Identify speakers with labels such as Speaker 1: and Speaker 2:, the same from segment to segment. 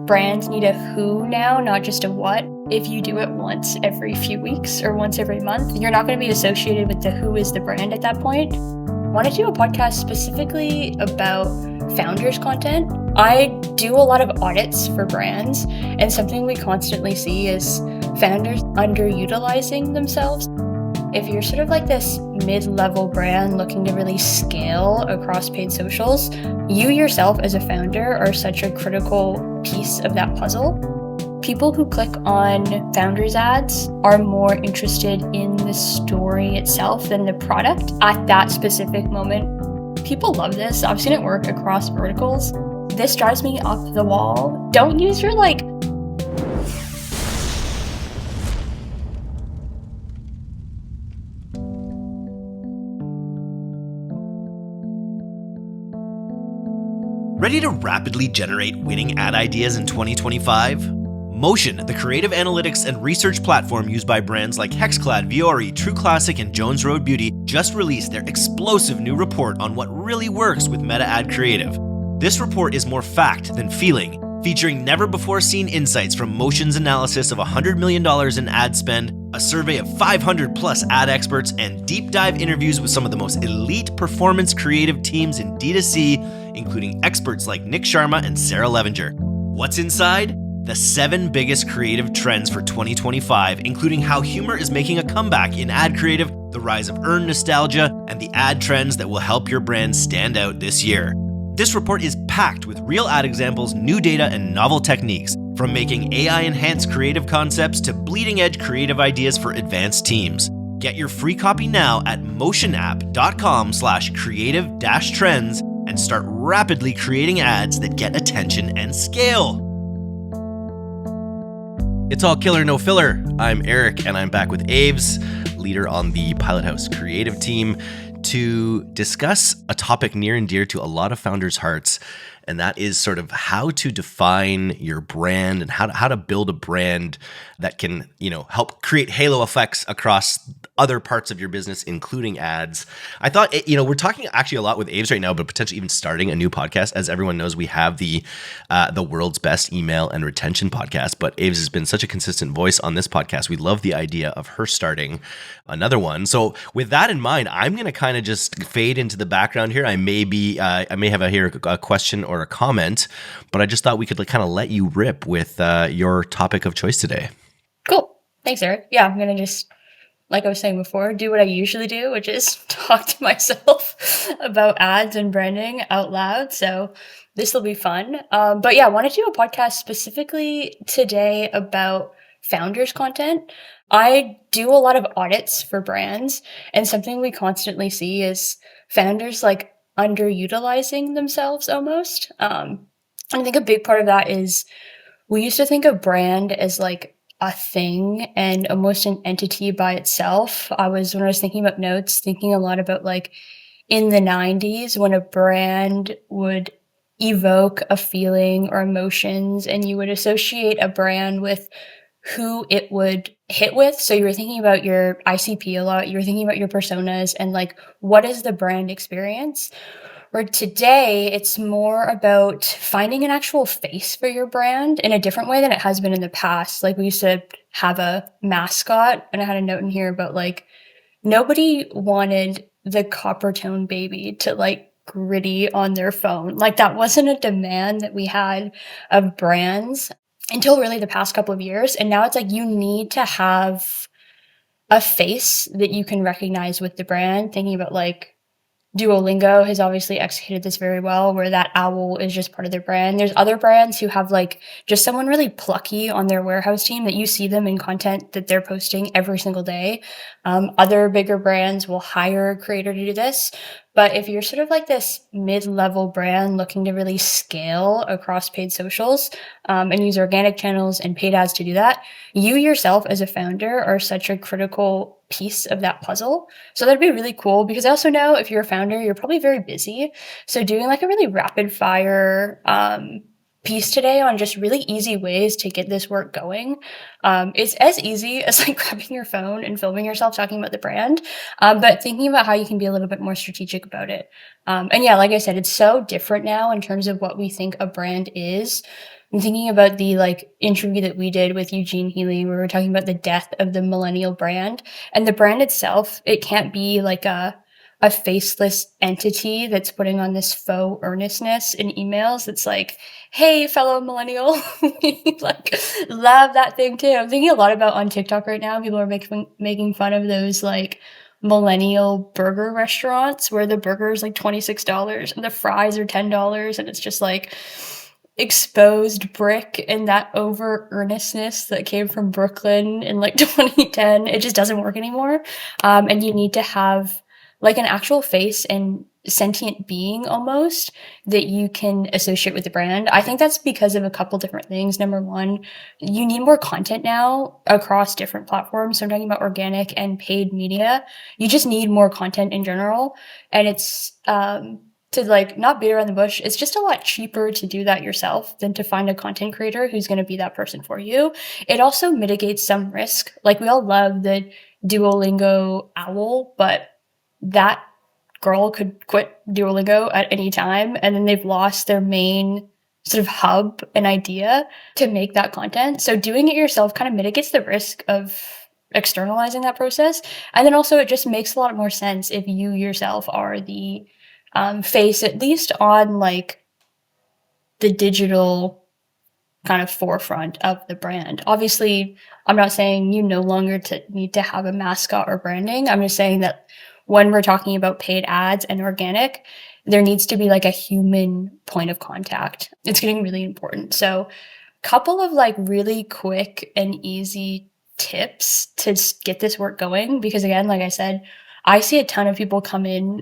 Speaker 1: brands need a who now, not just a what. If you do it once every few weeks or once every month, you're not going to be associated with the who is the brand at that point. I want to do a podcast specifically about founders content. I do a lot of audits for brands, and something we constantly see is founders underutilizing themselves. If you're sort of like this mid-level brand looking to really scale across paid socials, you yourself as a founder are such a critical piece of that puzzle. People who click on founders ads are more interested in the story itself than the product at that specific moment. People love this. I've seen it work across verticals. This drives me up the wall. Don't use your
Speaker 2: Ready to rapidly generate winning ad ideas in 2025? Motion, the creative analytics and research platform used by brands like Hexclad, Viore, True Classic, and Jones Road Beauty, just released their explosive new report on what really works with meta ad creative. This report is more fact than feeling, featuring never-before-seen insights from Motion's analysis of $100 million in ad spend, a survey of 500 plus ad experts, and deep dive interviews with some of the most elite performance creative teams in D2C, including experts like Nick Sharma and Sarah Levinger. What's inside? The 7 biggest creative trends for 2025, including how humor is making a comeback in ad creative, the rise of earned nostalgia, and the ad trends that will help your brand stand out this year. This report is packed with real ad examples, new data, and novel techniques, from making AI-enhanced creative concepts to bleeding-edge creative ideas for advanced teams. Get your free copy now at motionapp.com/creative-trends and start rapidly creating ads that get attention and scale. It's all killer, no filler. I'm Eric, and I'm back with Aves, leader on the Pilot House creative team, to discuss a topic near and dear to a lot of founders' hearts, and that is sort of how to define your brand and how to build a brand that can, help create halo effects across other parts of your business, including ads. I thought, we're talking actually a lot with Aves right now, but potentially even starting a new podcast. As everyone knows, we have the world's best email and retention podcast, but Aves has been such a consistent voice on this podcast. We love the idea of her starting another one. So with that in mind, I'm going to kind of just fade into the background here. I may have a question or a comment, but I just thought we could kind of let you rip with your topic of choice today.
Speaker 1: Cool. Thanks, Eric. Yeah, I'm going to just, like I was saying before, do what I usually do, which is talk to myself about ads and branding out loud. So this will be fun. But yeah, I wanted to do a podcast specifically today about founders content. I do a lot of audits for brands, and something we constantly see is founders underutilizing themselves almost. I think a big part of that is we used to think of brand as a thing and almost an entity by itself. When I was thinking about notes, thinking a lot about in the 90s when a brand would evoke a feeling or emotions, and you would associate a brand with who it would hit with. So you were thinking about your ICP a lot. You were thinking about your personas and what is the brand experience? Where today it's more about finding an actual face for your brand in a different way than it has been in the past. We used to have a mascot, and I had a note in here about nobody wanted the copper tone baby to gritty on their phone. That wasn't a demand that we had of brands until really the past couple of years. And now it's you need to have a face that you can recognize with the brand. Thinking about Duolingo has obviously executed this very well, where that owl is just part of their brand. There's other brands who have just someone really plucky on their warehouse team that you see them in content that they're posting every single day. Other bigger brands will hire a creator to do this. But if you're sort of this mid-level brand looking to really scale across paid socials and use organic channels and paid ads to do that, you yourself as a founder are such a critical piece of that puzzle. So that'd be really cool, because I also know if you're a founder, you're probably very busy. So doing a really rapid fire piece today on just really easy ways to get this work going. It's as easy as grabbing your phone and filming yourself talking about the brand, but thinking about how you can be a little bit more strategic about it. And yeah, like I said, it's so different now in terms of what we think a brand is I'm thinking about the like interview that we did with Eugene Healy where we were talking about the death of the millennial brand. And the brand itself, it can't be like a faceless entity that's putting on this faux earnestness in emails. It's like, hey, fellow millennial, like love that thing too. I'm thinking a lot about on TikTok right now. People are making fun of those like millennial burger restaurants where the burger is like $26 and the fries are $10, and it's just like exposed brick and that over earnestness that came from Brooklyn in like 2010. It just doesn't work anymore. And you need to have like an actual face and sentient being almost that you can associate with the brand. I think that's because of a couple different things. Number one, you need more content now across different platforms. So I'm talking about organic and paid media. You just need more content in general. And it's, to like not beat around the bush, it's just a lot cheaper to do that yourself than to find a content creator who's going to be that person for you. It also mitigates some risk. Like we all love the Duolingo owl, but that girl could quit Duolingo at any time, and then they've lost their main sort of hub and idea to make that content. So doing it yourself kind of mitigates the risk of externalizing that process. And then also it just makes a lot more sense if you yourself are the face, at least on like the digital kind of forefront of the brand. Obviously, I'm not saying you no longer need to have a mascot or branding. I'm just saying that when we're talking about paid ads and organic, there needs to be like a human point of contact. It's getting really important. So, couple of like really quick and easy tips to get this work going, because again, like I said, I see a ton of people come in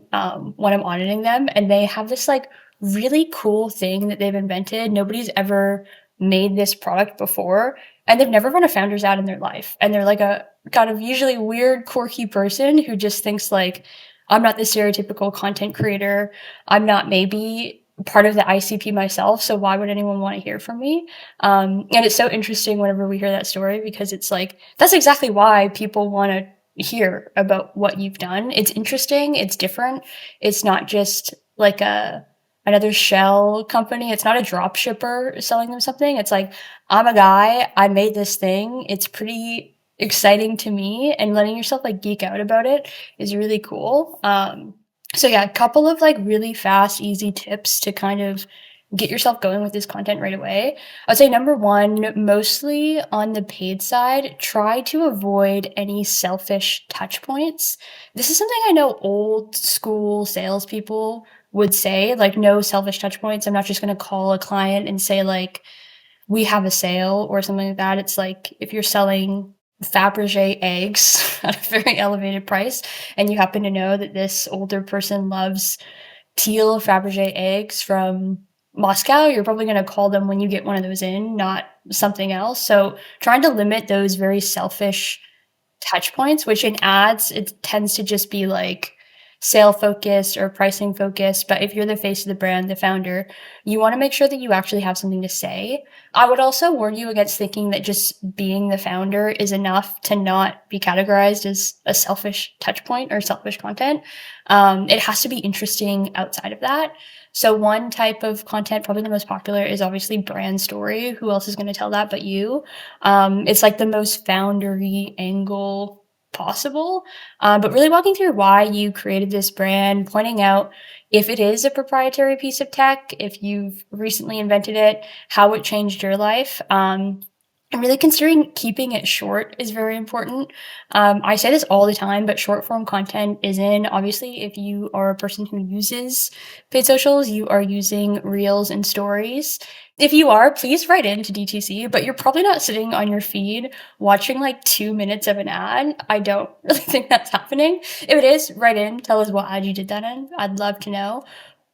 Speaker 1: when I'm auditing them and they have this like really cool thing that they've invented. Nobody's ever made this product before, and they've never run a founder's ad in their life, and they're like a kind of usually weird quirky person who just thinks like, I'm not the stereotypical content creator, I'm not maybe part of the ICP myself, so why would anyone want to hear from me? And it's so interesting whenever we hear that story, because it's like that's exactly why people want to hear about what you've done. It's interesting, it's different, it's not just like another shell company. It's not a drop shipper selling them something. It's like, I'm a guy, I made this thing, it's pretty exciting to me, and letting yourself like geek out about it is really cool. So yeah, a couple of like really fast, easy tips to kind of get yourself going with this content right away. I'd say number one, mostly on the paid side, try to avoid any selfish touch points. This is something I know old school salespeople would say, like no selfish touch points. I'm not just going to call a client and say like, we have a sale or something like that. It's like if you're selling Fabergé eggs at a very elevated price and you happen to know that this older person loves teal Fabergé eggs from Moscow, you're probably going to call them when you get one of those in, not something else. So trying to limit those very selfish touch points, which in ads, it tends to just be like sale focused or pricing focused. But if you're the face of the brand, the founder, you want to make sure that you actually have something to say. I would also warn you against thinking that just being the founder is enough to not be categorized as a selfish touch point or selfish content. It has to be interesting outside of that. So one type of content, probably the most popular, is obviously brand story. Who else is going to tell that but you? It's like the most foundery angle possible, but really walking through why you created this brand, pointing out if it is a proprietary piece of tech, if you've recently invented it, how it changed your life. And really considering keeping it short is very important. I say this all the time, but short form content is in. Obviously, if you are a person who uses paid socials, you are using reels and stories. If you are, please write into DTC, but you're probably not sitting on your feed watching like 2 minutes of an ad. I don't really think that's happening. If it is, write in, tell us what ad you did that in. I'd love to know.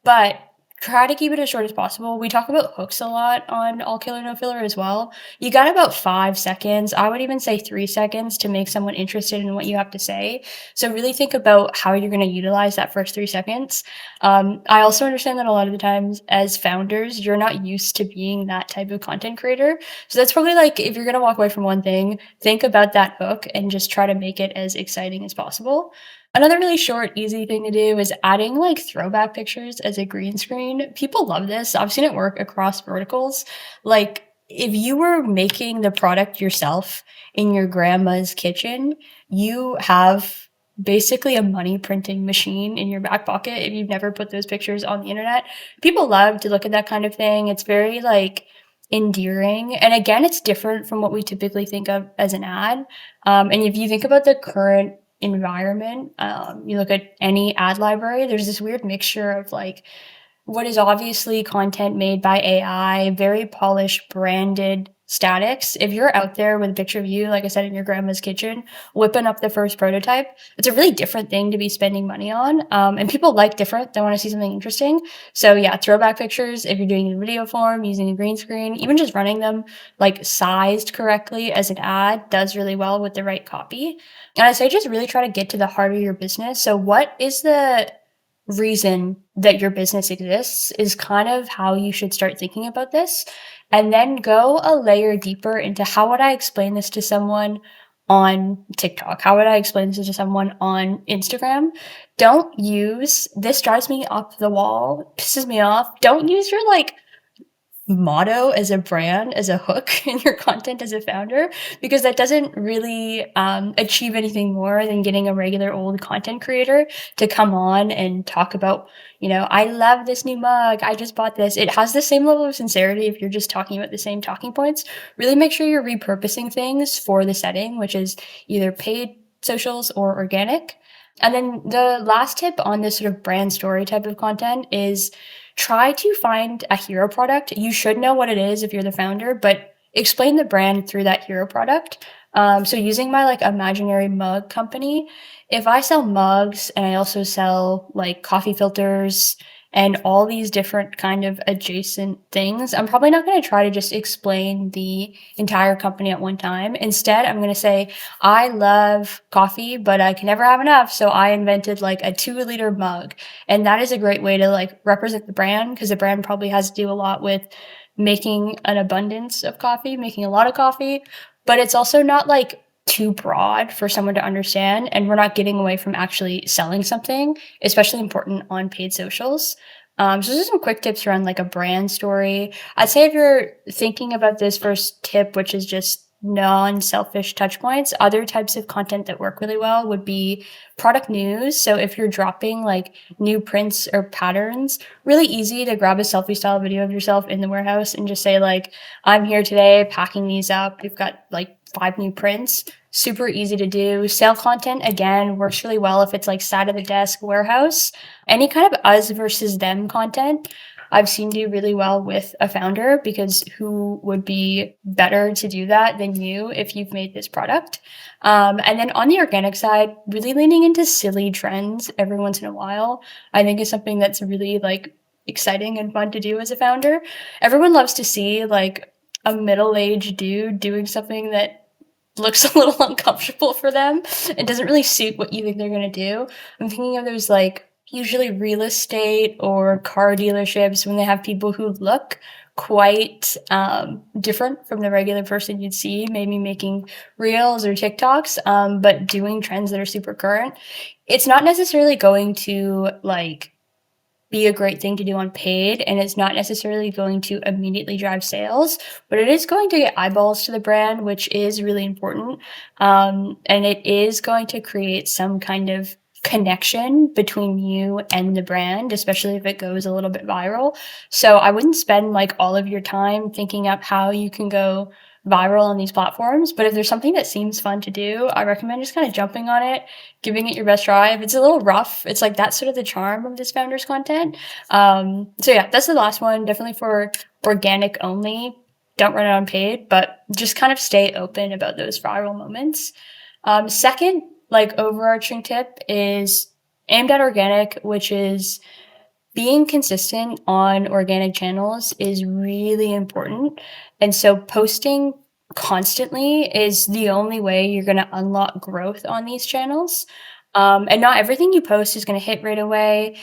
Speaker 1: But try to keep it as short as possible. We talk about hooks a lot on All Killer No Filler as well. You got about 5 seconds. I would even say 3 seconds to make someone interested in what you have to say. So really think about how you're going to utilize that first 3 seconds. I also understand that a lot of the times as founders, you're not used to being that type of content creator. So that's probably like, if you're going to walk away from one thing, think about that hook and just try to make it as exciting as possible. Another really short, easy thing to do is adding like throwback pictures as a green screen. People love this. I've seen it work across verticals. Like if you were making the product yourself in your grandma's kitchen, you have basically a money printing machine in your back pocket if you've never put those pictures on the internet. People love to look at that kind of thing. It's very like endearing. And again, it's different from what we typically think of as an ad. And if you think about the current environment, you look at any ad library, there's this weird mixture of like what is obviously content made by AI, very polished, branded statics. If you're out there with a picture of you, like I said, in your grandma's kitchen, whipping up the first prototype, it's a really different thing to be spending money on. And people like different. They want to see something interesting. So yeah, throwback pictures, if you're doing it in video form, using a green screen, even just running them like sized correctly as an ad does really well with the right copy. And I say just really try to get to the heart of your business. So what is the reason that your business exists is kind of how you should start thinking about this. And then go a layer deeper into how would I explain this to someone on TikTok? How would I explain this to someone on Instagram? Don't use, this drives me up the wall, pisses me off. Don't use your like motto as a brand, as a hook in your content as a founder, because that doesn't really achieve anything more than getting a regular old content creator to come on and talk about, you know, I love this new mug, I just bought this. It has the same level of sincerity if you're just talking about the same talking points. Really make sure you're repurposing things for the setting, which is either paid socials or organic. And then the last tip on this sort of brand story type of content is try to find a hero product. You should know what it is if you're the founder, but explain the brand through that hero product. So using my like imaginary mug company, if I sell mugs and I also sell like coffee filters and all these different kind of adjacent things, I'm probably not going to try to just explain the entire company at one time. Instead, I'm going to say, I love coffee, but I can never have enough. So I invented like a 2-liter mug. And that is a great way to like represent the brand, because the brand probably has to do a lot with making an abundance of coffee, making a lot of coffee, but it's also not like too broad for someone to understand. And we're not getting away from actually selling something, especially important on paid socials. So those are some quick tips around like a brand story. I'd say if you're thinking about this first tip, which is just non-selfish touch points, other types of content that work really well would be product news. So if you're dropping like new prints or patterns, really easy to grab a selfie style video of yourself in the warehouse and just say like, I'm here today packing these up. We've got like 5 new prints. Super easy to do. Sale content, again, works really well if it's like side of the desk warehouse. Any kind of us versus them content I've seen do really well with a founder, because who would be better to do that than you if you've made this product? And then on the organic side, really leaning into silly trends every once in a while, I think is something that's really like exciting and fun to do as a founder. Everyone loves to see like a middle-aged dude doing something that looks a little uncomfortable for them and doesn't really suit what you think they're going to do. I'm thinking of those like usually real estate or car dealerships when they have people who look quite different from the regular person you'd see, maybe making reels or TikToks, but doing trends that are super current. It's not necessarily going to like be a great thing to do on paid, and it's not necessarily going to immediately drive sales, but it is going to get eyeballs to the brand, which is really important. And it is going to create some kind of connection between you and the brand, especially if it goes a little bit viral. So I wouldn't spend like all of your time thinking up how you can go viral on these platforms. But if there's something that seems fun to do, I recommend just kind of jumping on it, giving it your best try. If it's a little rough, it's like that's sort of the charm of this founder's content. So yeah, that's the last one. Definitely for organic only. Don't run it on paid, but just kind of stay open about those viral moments. Second, like overarching tip is aimed at organic, which is being consistent on organic channels is really important. And so posting constantly is the only way you're going to unlock growth on these channels. And not everything you post is going to hit right away.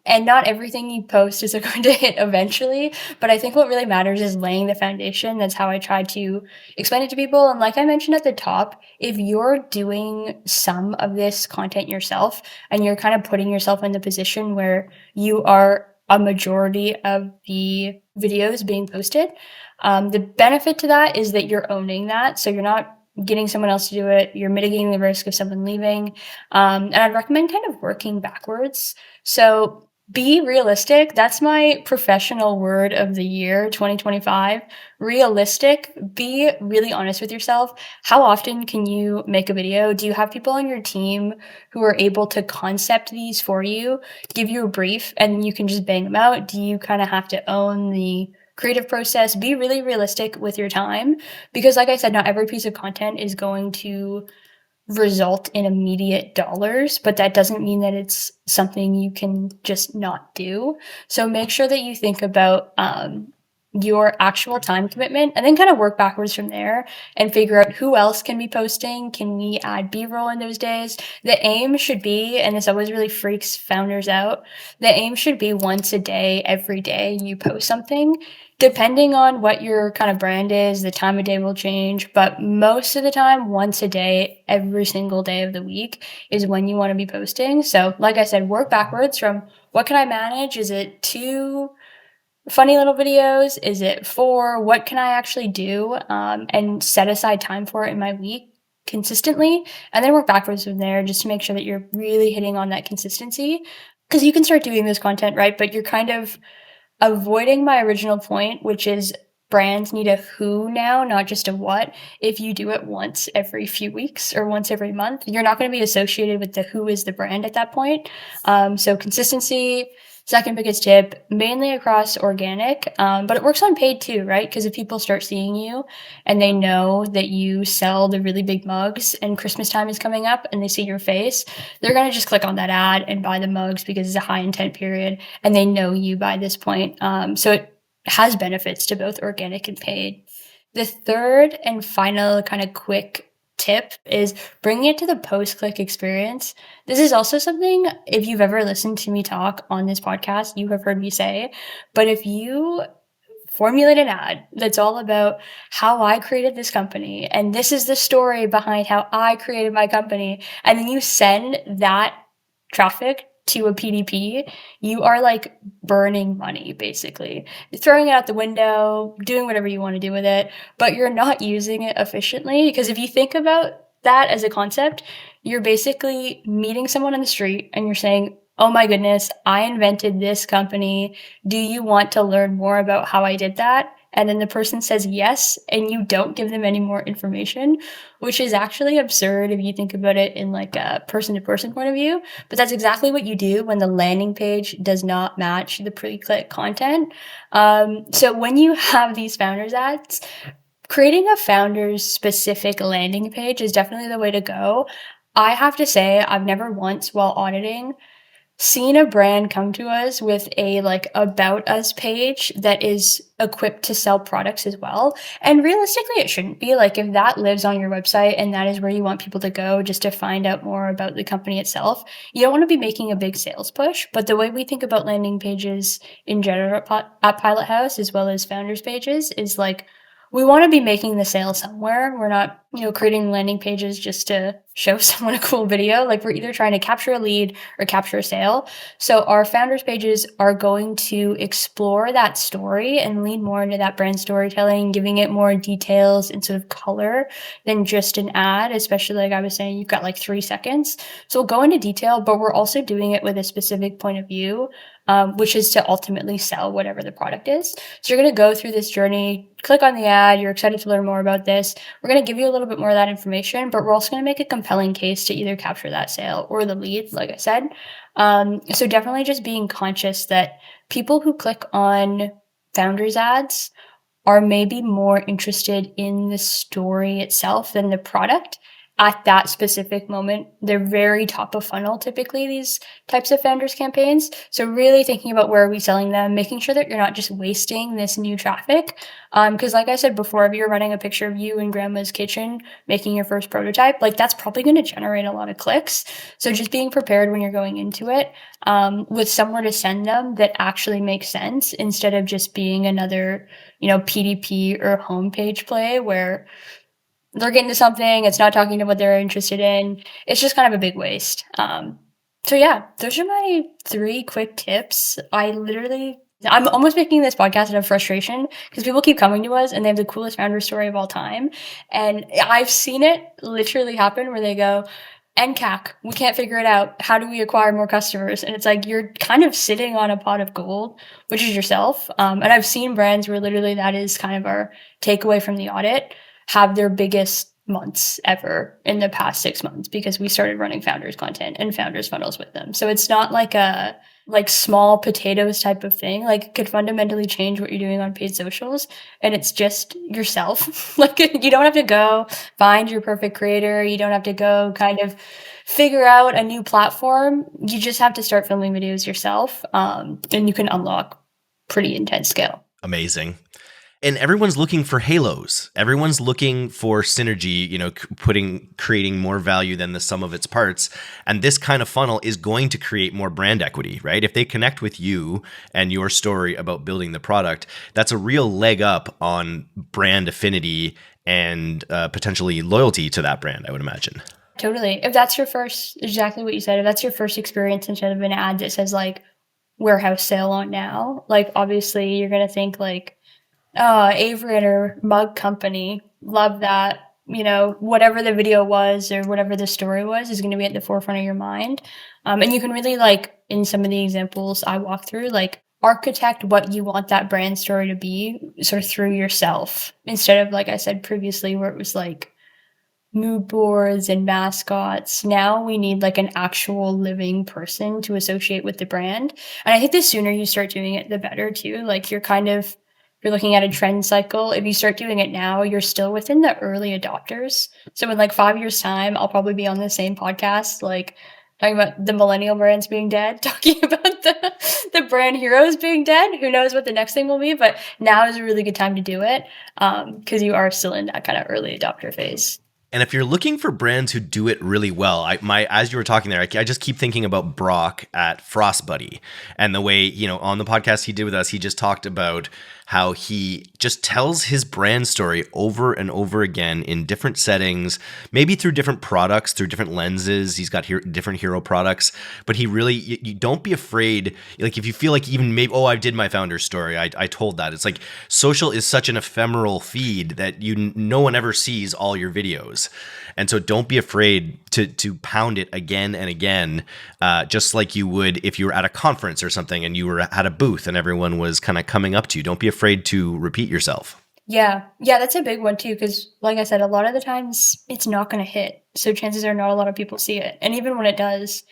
Speaker 1: And not everything you post is going to hit eventually, but I think what really matters is laying the foundation. That's how I try to explain it to people. And like I mentioned at the top, if you're doing some of this content yourself and you're kind of putting yourself in the position where you are a majority of the videos being posted, the benefit to that is that you're owning that. So you're not getting someone else to do it. You're mitigating the risk of someone leaving. And I'd recommend kind of working backwards. So be realistic. That's my professional word of the year, 2025. Realistic. Be really honest with yourself. How often can you make a video? Do you have people on your team who are able to concept these for you, give you a brief, and you can just bang them out? Do you kind of have to own the creative process? Be really realistic with your time, because like I said, not every piece of content is going to result in immediate dollars, but that doesn't mean that it's something you can just not do. So make sure that you think about your actual time commitment and then kind of work backwards from there and figure out who else can be posting. Can we add B-roll in those days? The aim should be, and this always really freaks founders out, the aim should be once a day, every day you post something. Depending on what your kind of brand is, the time of day will change, but most of the time, once a day, every single day of the week is when you want to be posting. So, like I said, work backwards from what can I manage? Is it 2 funny little videos? Is it 4? What can I actually do? And set aside time for it in my week consistently, and then work backwards from there just to make sure that you're really hitting on that consistency. Because you can start doing this content, right? But you're kind of avoiding my original point, which is brands need a who now, not just a what. If you do it once every few weeks or once every month, you're not going to be associated with the who is the brand at that point. So consistency, second biggest tip, mainly across organic, but it works on paid too, right? Because if people start seeing you and they know that you sell the really big mugs and Christmas time is coming up and they see your face, they're going to just click on that ad and buy the mugs because it's a high intent period and they know you by this point. So it has benefits to both organic and paid. The third and final kind of quick tip is bringing it to the post-click experience. This is also something, if you've ever listened to me talk on this podcast, you have heard me say, but if you formulate an ad that's all about how I created this company and this is the story behind how I created my company, and then you send that traffic to a PDP, you are like burning money basically. You're throwing it out the window, doing whatever you want to do with it, but you're not using it efficiently. Because if you think about that as a concept, you're basically meeting someone on the street and you're saying, oh my goodness, I invented this company. Do you want to learn more about how I did that? And then the person says yes, and you don't give them any more information, which is actually absurd if you think about it in like a person to person point of view. But that's exactly what you do when the landing page does not match the pre-click content. So when you have these founders ads, creating a founder's specific landing page is definitely the way to go. I have to say, I've never once while auditing seen a brand come to us with a like about us page that is equipped to sell products as well. And realistically, it shouldn't be. Like if that lives on your website and that is where you want people to go just to find out more about the company itself, you don't want to be making a big sales push. But the way we think about landing pages in general at Pilot House, as well as founders pages, is like we want to be making the sale somewhere. We're not, creating landing pages just to show someone a cool video. Like we're either trying to capture a lead or capture a sale. So our founders pages are going to explore that story and lean more into that brand storytelling, giving it more details and sort of color than just an ad, especially like I was saying, you've got like 3 seconds. So we'll go into detail, but we're also doing it with a specific point of view, which is to ultimately sell whatever the product is. So you're going to go through this journey, click on the ad, you're excited to learn more about this. We're going to give you a little bit more of that information, but we're also going to make a compelling case to either capture that sale or the lead, like I said. So definitely just being conscious that people who click on founders ads are maybe more interested in the story itself than the product. at that specific moment. They're very top of funnel, typically, these types of founders campaigns. So really thinking about where are we selling them, making sure that you're not just wasting this new traffic. Because like I said before, if you're running a picture of you in grandma's kitchen making your first prototype, like that's probably going to generate a lot of clicks. So just being prepared when you're going into it, with somewhere to send them that actually makes sense, instead of just being another, PDP or homepage play where they're getting to something, it's not talking to what they're interested in. It's just kind of a big waste. So yeah, those are my 3 quick tips. I'm almost making this podcast out of frustration because people keep coming to us and they have the coolest founder story of all time. And I've seen it literally happen where they go, CAC, we can't figure it out. How do we acquire more customers? And it's like, you're kind of sitting on a pot of gold, which is yourself. And I've seen brands where literally that is kind of our takeaway from the audit, have their biggest months ever in the past 6 months because we started running founders content and founders funnels with them. So it's not like a small potatoes type of thing. Like, it could fundamentally change what you're doing on paid socials, and it's just yourself. Like, you don't have to go find your perfect creator. You don't have to go kind of figure out a new platform. You just have to start filming videos yourself, and you can unlock pretty intense scale.
Speaker 2: Amazing. And everyone's looking for halos. Everyone's looking for synergy, creating more value than the sum of its parts. And this kind of funnel is going to create more brand equity, right? If they connect with you and your story about building the product, that's a real leg up on brand affinity and potentially loyalty to that brand, I would imagine.
Speaker 1: Totally. If that's your first, exactly what you said, if that's your first experience instead of an ad that says like warehouse sale on now, like obviously you're going to think like, Aves or mug company, love that. Whatever the video was or whatever the story was is going to be at the forefront of your mind. And you can really, like, in some of the examples I walk through, like, architect what you want that brand story to be sort of through yourself, instead of, like I said previously, where it was like mood boards and mascots. Now we need like an actual living person to associate with the brand. And I think the sooner you start doing it, the better too. Like, you're looking at a trend cycle. If you start doing it now, you're still within the early adopters. So in like 5 years time, I'll probably be on the same podcast, like talking about the millennial brands being dead, talking about the brand heroes being dead. Who knows what the next thing will be, but now is a really good time to do it. Cause you are still in that kind of early adopter phase.
Speaker 2: And if you're looking for brands who do it really well, as you were talking there, I just keep thinking about Brock at Frost Buddy, and the way, on the podcast he did with us, he just talked about how he just tells his brand story over and over again in different settings, maybe through different products, through different lenses. He's got different hero products, but he really, you don't be afraid. Like, if you feel like even maybe, I did my founder's story, I told that. It's like social is such an ephemeral feed that no one ever sees all your videos. And so don't be afraid to pound it again and again, just like you would if you were at a conference or something and you were at a booth and everyone was kind of coming up to you. Don't be afraid to repeat yourself.
Speaker 1: Yeah, that's a big one too, because like I said, a lot of the times it's not going to hit. So chances are not a lot of people see it. And even when it does,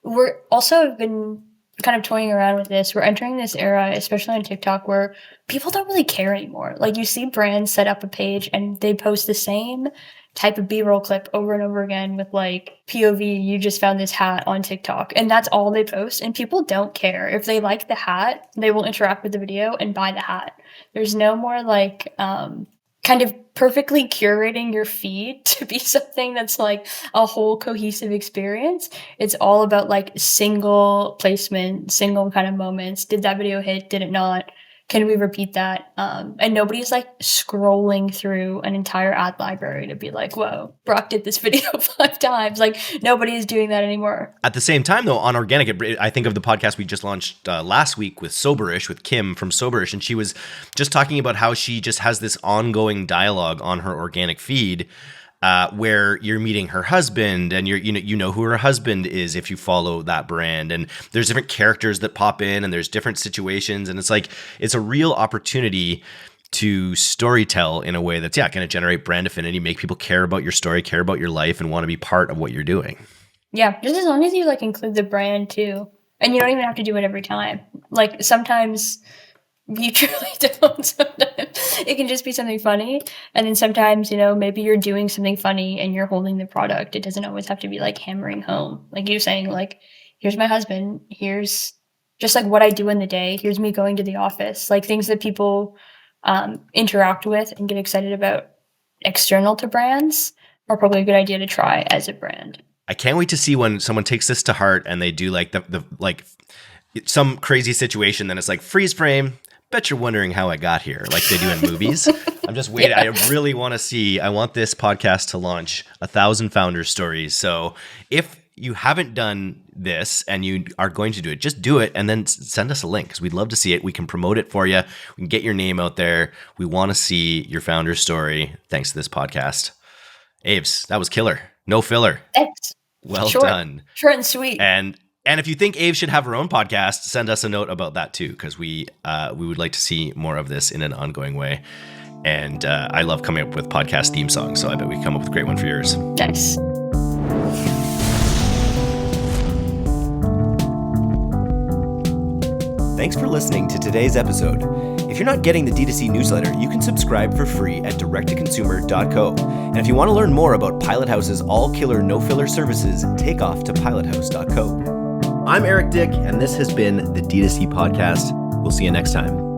Speaker 1: we're also been kind of toying around with this. We're entering this era, especially on TikTok, where people don't really care anymore. Like, you see brands set up a page and they post the same type of B-roll clip over and over again with like POV, you just found this hat on TikTok, and that's all they post. And people don't care. If they like the hat, they will interact with the video and buy the hat. There's no more like kind of perfectly curating your feed to be something that's like a whole cohesive experience. It's all about like single placement, single kind of moments. Did that video hit? Did it not? Can we repeat that? And nobody's like scrolling through an entire ad library to be like, whoa, Brock did this video 5 times. Like, nobody's doing that anymore.
Speaker 2: At the same time, though, on organic, I think of the podcast we just launched last week with Soberish, with Kim from Soberish, and she was just talking about how she just has this ongoing dialogue on her organic feed, where you're meeting her husband, and you know who her husband is if you follow that brand, and there's different characters that pop in, and there's different situations, and it's like it's a real opportunity to storytell in a way that's going to generate brand affinity, make people care about your story, care about your life, and want to be part of what you're doing.
Speaker 1: Yeah, just as long as you like include the brand too, and you don't even have to do it every time. Like, sometimes You truly don't sometimes. It can just be something funny, and then sometimes, maybe you're doing something funny and you're holding the product. It doesn't always have to be, like, hammering home. Like you saying, like, "Here's my husband. Here's just, like, what I do in the day. Here's me going to the office." Like, things that people, interact with and get excited about external to brands are probably a good idea to try as a brand.
Speaker 2: I can't wait to see when someone takes this to heart and they do like the like some crazy situation. Then it's like freeze frame. Bet you're wondering how I got here, like they do in movies. I'm just waiting.
Speaker 1: Yeah.
Speaker 2: I really want to see. I want this podcast to launch 1,000 founder stories. So if you haven't done this and you are going to do it, just do it and then send us a link because we'd love to see it. We can promote it for you. We can get your name out there. We want to see your founder story thanks to this podcast. Aves, that was killer. No filler.
Speaker 1: Thanks.
Speaker 2: Well
Speaker 1: Short.
Speaker 2: done.
Speaker 1: Short and sweet.
Speaker 2: And if you think Aves should have her own podcast, send us a note about that too, because we would like to see more of this in an ongoing way. And I love coming up with podcast theme songs, so I bet we can come up with a great one for yours.
Speaker 1: Nice.
Speaker 2: Thanks for listening to today's episode. If you're not getting the D2C newsletter, you can subscribe for free at directtoconsumer.co. And if you want to learn more about Pilot House's all-killer, no-filler services, take off to pilothouse.co. I'm Eric Dick, and this has been the D2C Podcast. We'll see you next time.